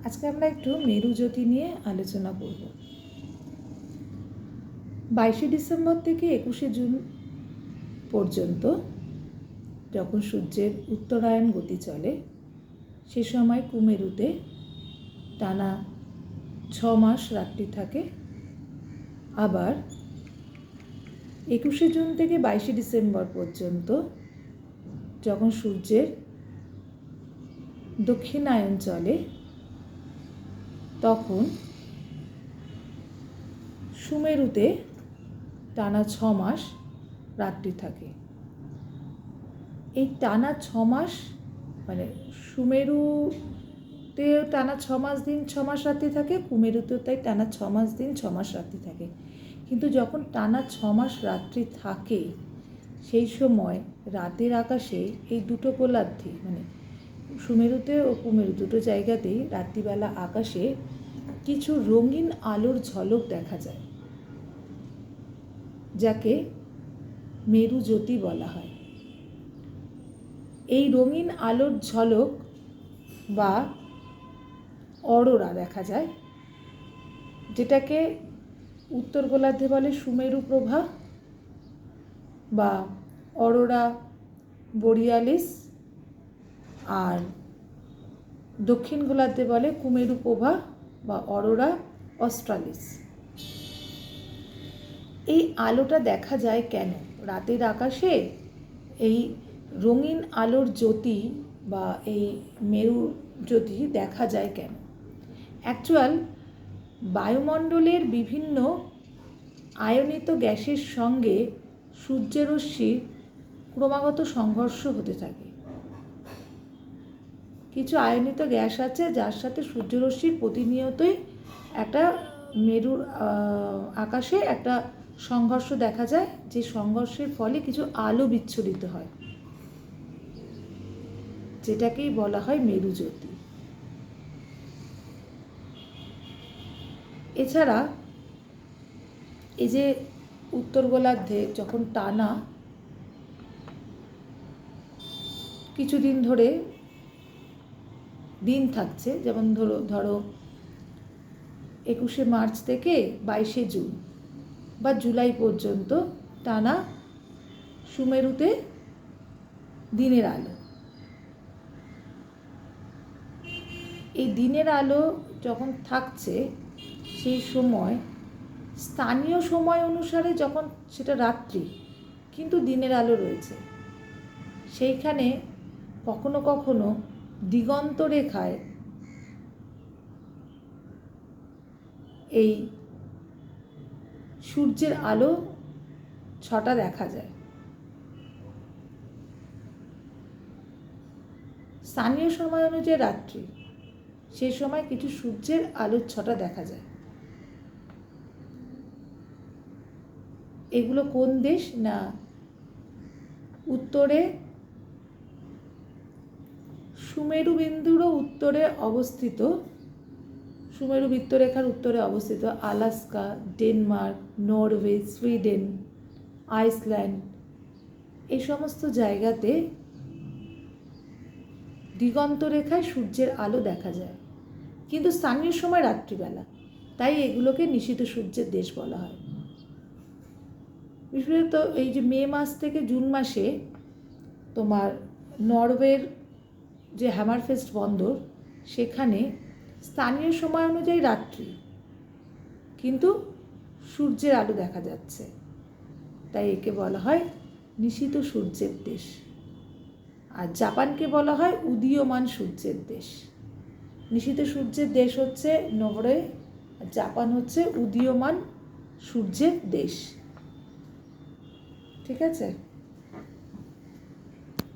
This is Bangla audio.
আজকে আমরা একটু মেরুজ্যোতি নিয়ে আলোচনা করব। 22শে ডিসেম্বর থেকে 21শে জুন পর্যন্ত যখন সূর্যের উত্তরায়ণ গতি চলে সে সময় কুমেরুতে টানা 6 মাস রাত্রি থাকে। আবার 21শে জুন থেকে 22শে ডিসেম্বর পর্যন্ত যখন সূর্যের দক্ষিণায়ন চলে তখন সুমেরুতে টানা 6 মাস রাত্রি থাকে। এই টানা 6 মাস মানে সুমেরুতেও টানা 6 মাস দিন 6 মাস রাত্রি থাকে, কুমেরুতেও তাই টানা 6 মাস দিন 6 মাস রাত্রি থাকে। কিন্তু যখন টানা 6 মাস রাত্রি থাকে সেই সময় রাতের আকাশে এই দুটো গোলার্ধে মানে সুমেরুতে ও কুমেরু দুটো জায়গাতেই রাত্রিবেলা আকাশে কিছু রঙিন আলোর ঝলক দেখা যায়, যাকে মেরুজ্যোতি বলা হয়। এই রঙিন আলোর ঝলক বা অরোরা দেখা যায়, যেটাকে উত্তর গোলার্ধে বলে সুমেরু প্রভা বা অরোরা বোরিয়ালিস, আর দক্ষিণ গোলার্ধে বলে কুমেরু প্রভা বা অরোরা অস্ট্রালিস। এই আলোটা দেখা যায় কেন? রাতের আকাশে এই রঙিন আলোর জ্যোতি বা এই মেরু জ্যোতি দেখা যায় কেন? অ্যাকচুয়াল বায়ুমণ্ডলের বিভিন্ন আয়নিত গ্যাসের সঙ্গে সূর্যরশ্মির ক্রমাগত সংঘর্ষ হতে থাকে। কিছু আয়নিত গ্যাস আছে যার সাথে সূর্যরশ্মির প্রতিনিয়তই একটা মেরুর আকাশে একটা সংঘর্ষ দেখা যায়, যে সংঘর্ষের ফলে কিছু আলো বিচ্ছুরিত হয়, যেটাকেই বলা হয় মেরুজ্যোতি। এছাড়া এই যে উত্তর গোলার্ধে যখন টানা কিছুদিন ধরে দিন থাকছে, যেমন ধরো 21শে মার্চ থেকে 22শে জুন বা জুলাই পর্যন্ত টানা সুমেরুতে দিনের আলো। এই দিনের আলো যখন থাকছে সেই সময় স্থানীয় সময় অনুসারে যখন সেটা রাত্রি কিন্তু দিনের আলো রয়েছে, সেইখানে কখনো কখনো দিগন্ত রেখায় এই সূর্যের আলো ছটা দেখা যায়। স্থানীয় সময় অনুযায়ী রাত্রি, সেই সময় কিছু সূর্যের আলোর ছটা দেখা যায়। এগুলো কোন দেশ? না, উত্তরে সুমেরু বিন্দুরও উত্তরে অবস্থিত, সুমেরু বৃত্তরেখার উত্তরে অবস্থিত Alaska, Denmark, Norway, Sweden, Iceland, এই সমস্ত জায়গাতে দিগন্ত রেখায় সূর্যের আলো দেখা যায়, কিন্তু স্থানীয় সময় রাত্রিবেলা, তাই এগুলোকে নিশীথ সূর্যের দেশ বলা হয়। বিশেষত এই যে মে মাস থেকে জুন মাসে তোমার নরওয়ের যে হ্যামারফেস্ট বন্দর, সেখানে স্থানীয় সময় অনুযায়ী রাত্রি কিন্তু সূর্যের আলো দেখা যাচ্ছে, তাই একে বলা হয় নিশীথ সূর্যের দেশ। আর জাপানকে বলা হয় উদীয়মান সূর্যের দেশ। নিশীথ সূর্যের দেশ হচ্ছে নরওয়ে, আর জাপান হচ্ছে উদীয়মান সূর্যের দেশ। ঠিক আছে?